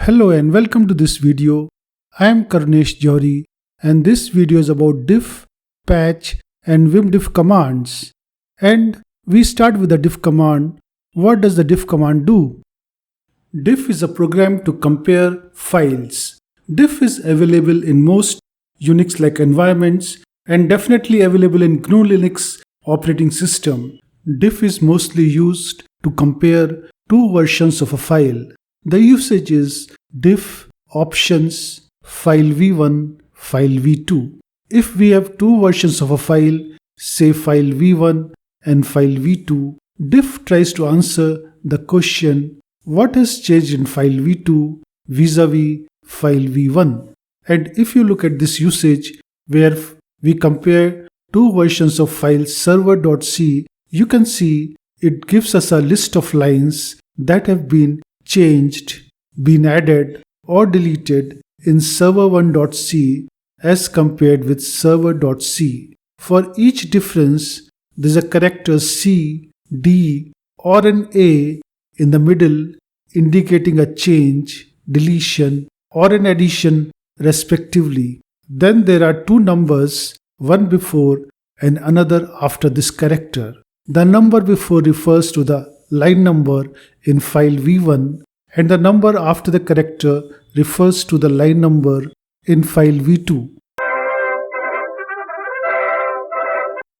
Hello and welcome to this video. I am Karnesh Johri and this video is about diff, patch and vimdiff commands. And we start with the diff command. What does the diff command do? Diff is a program to compare files. Diff is available in most Unix-like environments and definitely available in GNU Linux operating system. Diff is mostly used to compare two versions of a file. The usage is diff options file v1, file v2. If we have two versions of a file, say file v1 and file v2, diff tries to answer the question what has changed in file v2 vis-a-vis file v1. And if you look at this usage where we compare two versions of file server.c, you can see it gives us a list of lines that have been changed, been added or deleted in server1.c as compared with server.c. For each difference, there is a character C, D or an A in the middle indicating a change, deletion or an addition respectively. Then there are two numbers, one before and another after this character. The number before refers to the line number in file v1 and the number after the character refers to the line number in file v2.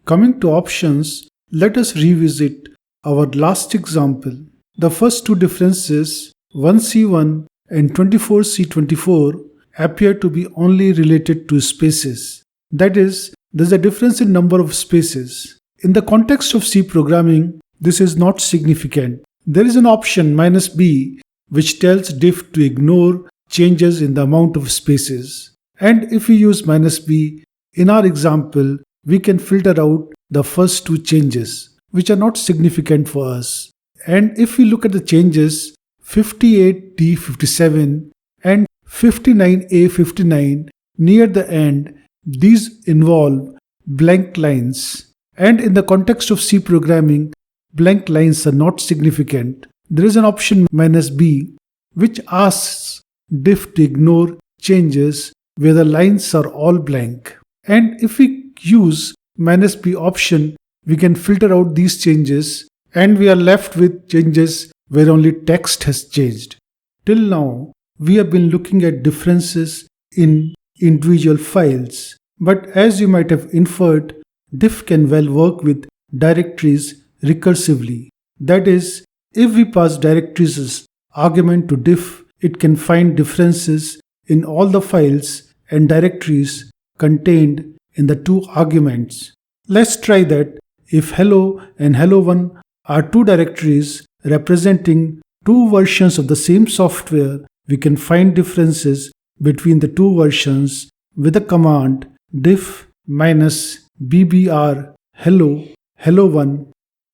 Coming to options, let us revisit our last example. The first two differences, 1c1 and 24c24, appear to be only related to spaces. That is, there is a difference in number of spaces. In the context of C programming, this is not significant. There is an option -b which tells diff to ignore changes in the amount of spaces. And if we use -b, in our example, we can filter out the first two changes, which are not significant for us. And if we look at the changes 58D57 and 59A59 near the end, these involve blank lines. And in the context of C programming, blank lines are not significant. There is an option -b which asks diff to ignore changes where the lines are all blank. And if we use -b option, we can filter out these changes and we are left with changes where only text has changed. Till now, we have been looking at differences in individual files. But as you might have inferred, diff can well work with directories recursively. That is, if we pass directories as argument to diff, it can find differences in all the files and directories contained in the two arguments. Let's try that. If hello and hello1 are two directories representing two versions of the same software, we can find differences between the two versions with the command diff -bbr hello hello1.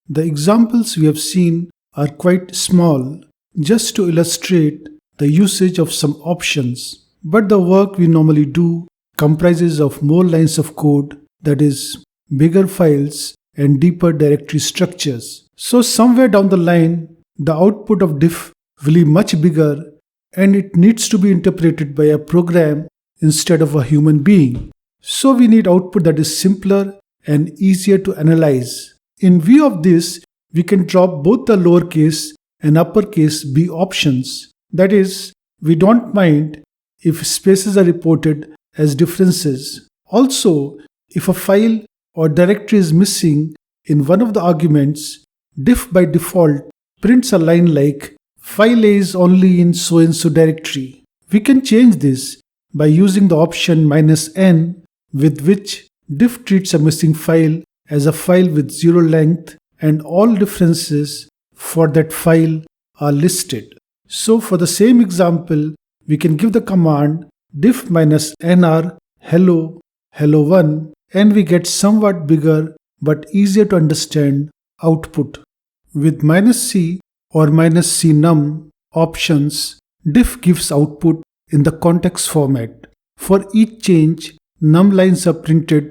The examples we have seen are quite small, just to illustrate the usage of some options. But the work we normally do comprises of more lines of code, that is, bigger files and deeper directory structures. So somewhere down the line, the output of diff will be much bigger and it needs to be interpreted by a program instead of a human being. So we need output that is simpler and easier to analyze. In view of this, we can drop both the lowercase and uppercase b options. That is, we don't mind if spaces are reported as differences. Also, if a file or directory is missing in one of the arguments, diff by default prints a line like file A is only in so and so directory. We can change this by using the option -n, with which diff treats a missing file as a file with zero length and all differences for that file are listed. So for the same example, we can give the command diff -nr hello hello1 and we get somewhat bigger but easier to understand output. With -c or -cnum options, diff gives output in the context format. For each change, num lines are printed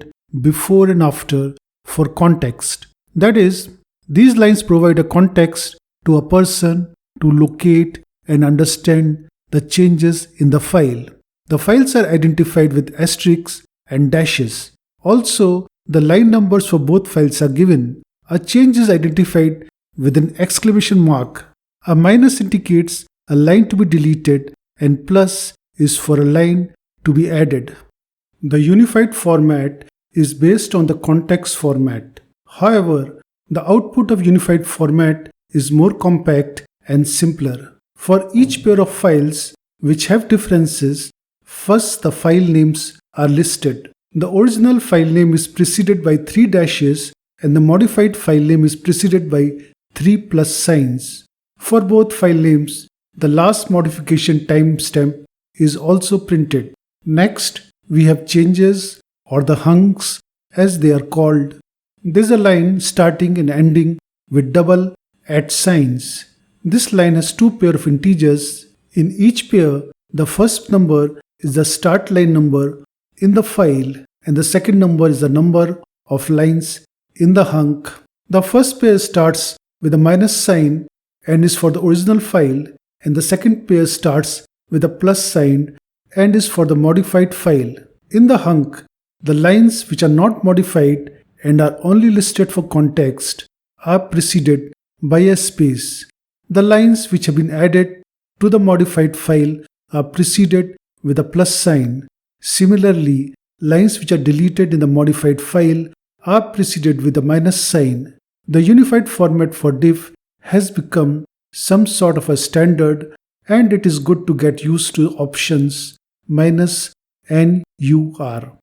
before and after for context. That is, these lines provide a context to a person to locate and understand the changes in the file. The files are identified with asterisks and dashes. Also, the line numbers for both files are given. A change is identified with an exclamation mark. A minus indicates a line to be deleted and plus is for a line to be added. The unified format is based on the context format. However, the output of unified format is more compact and simpler. For each pair of files which have differences, first the file names are listed. The original file name is preceded by 3 dashes and the modified file name is preceded by 3 plus signs. For both file names, the last modification timestamp is also printed. Next, we have changes or the hunks as they are called. There is a line starting and ending with double @ signs. This line has 2 pairs of integers. In each pair, the first number is the start line number in the file and the second number is the number of lines in the hunk. The first pair starts with a minus sign and is for the original file, and the second pair starts with a plus sign and is for the modified file. In the hunk, the lines which are not modified and are only listed for context are preceded by a space. The lines which have been added to the modified file are preceded with a plus sign. Similarly, lines which are deleted in the modified file are preceded with a minus sign. The unified format for diff has become some sort of a standard, and it is good to get used to options minus NUR.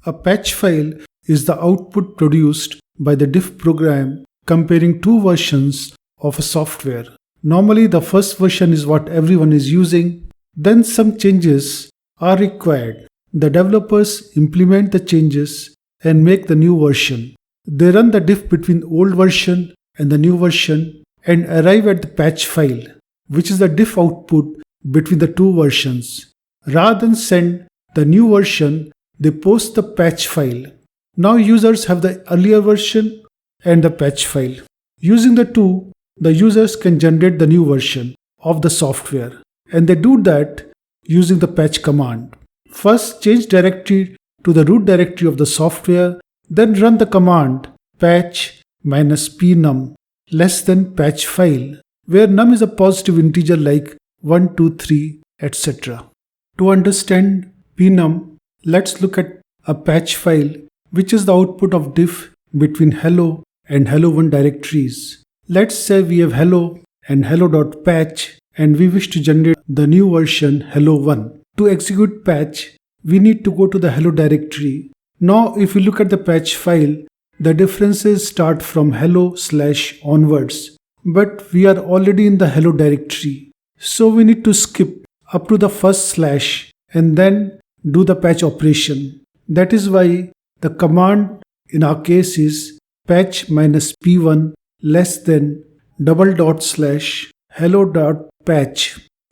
A patch file is the output produced by the diff program comparing 2 versions of a software. Normally the first version is what everyone is using, then some changes are required. The developers implement the changes and make the new version. They run the diff between old version and the new version and arrive at the patch file, which is the diff output between the 2 versions. Rather than send the new version, they post the patch file. Now users have the earlier version and the patch file. Using the two, the users can generate the new version of the software, and they do that using the patch command. First, change directory to the root directory of the software, then run the command patch -pnum less than patch file, where num is a positive integer like 1, 2, 3, etc. To understand pnum, let's look at a patch file, which is the output of diff between hello and hello1 directories. Let's say we have hello and hello.patch and we wish to generate the new version hello1. To execute patch, we need to go to the hello directory. Now if we look at the patch file, the differences start from hello/ onwards, but we are already in the hello directory. So we need to skip up to the first slash and then do the patch operation. That is why the command in our case is patch -p1 less than /hello.patch.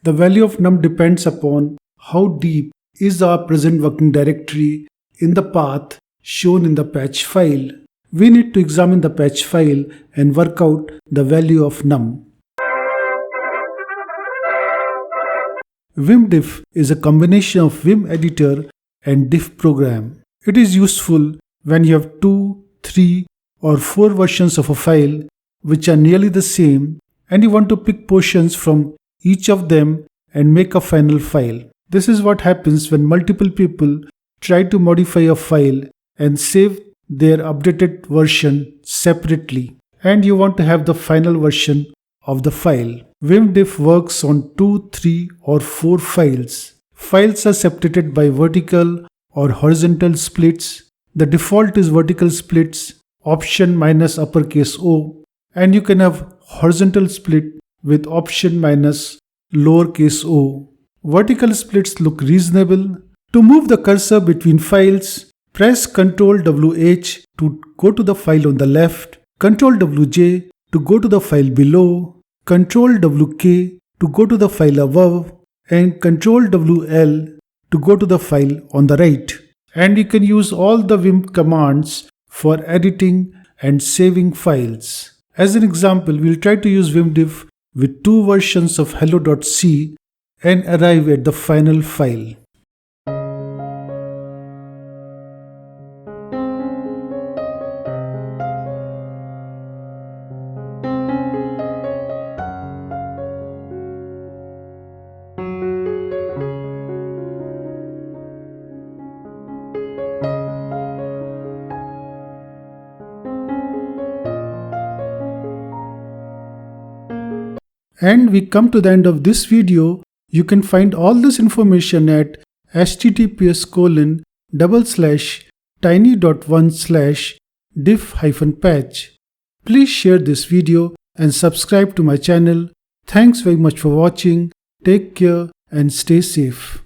The value of num depends upon how deep is our present working directory in the path shown in the patch file. We need to examine the patch file and work out the value of num. Vimdiff is a combination of Vim editor and diff program. It is useful when you have 2, 3 or 4 versions of a file which are nearly the same and you want to pick portions from each of them and make a final file. This is what happens when multiple people try to modify a file and save their updated version separately, and you want to have the final version of the file. Vimdiff works on 2, 3 or 4 files. Files are separated by vertical or horizontal splits. The default is vertical splits, option -uppercase O, and you can have horizontal split with option -lowercase o. Vertical splits look reasonable. To move the cursor between files, press Ctrl+WH to go to the file on the left, Ctrl+WJ to go to the file below, Ctrl+WK to go to the file above, and Ctrl+WL to go to the file on the right. And you can use all the Vim commands for editing and saving files. As an example, we'll try to use Vimdiff with two versions of hello.c and arrive at the final file. And we come to the end of this video. You can find all this information at https://tiny.1/diff-patch. Please share this video and subscribe to my channel. Thanks very much for watching. Take care and stay safe.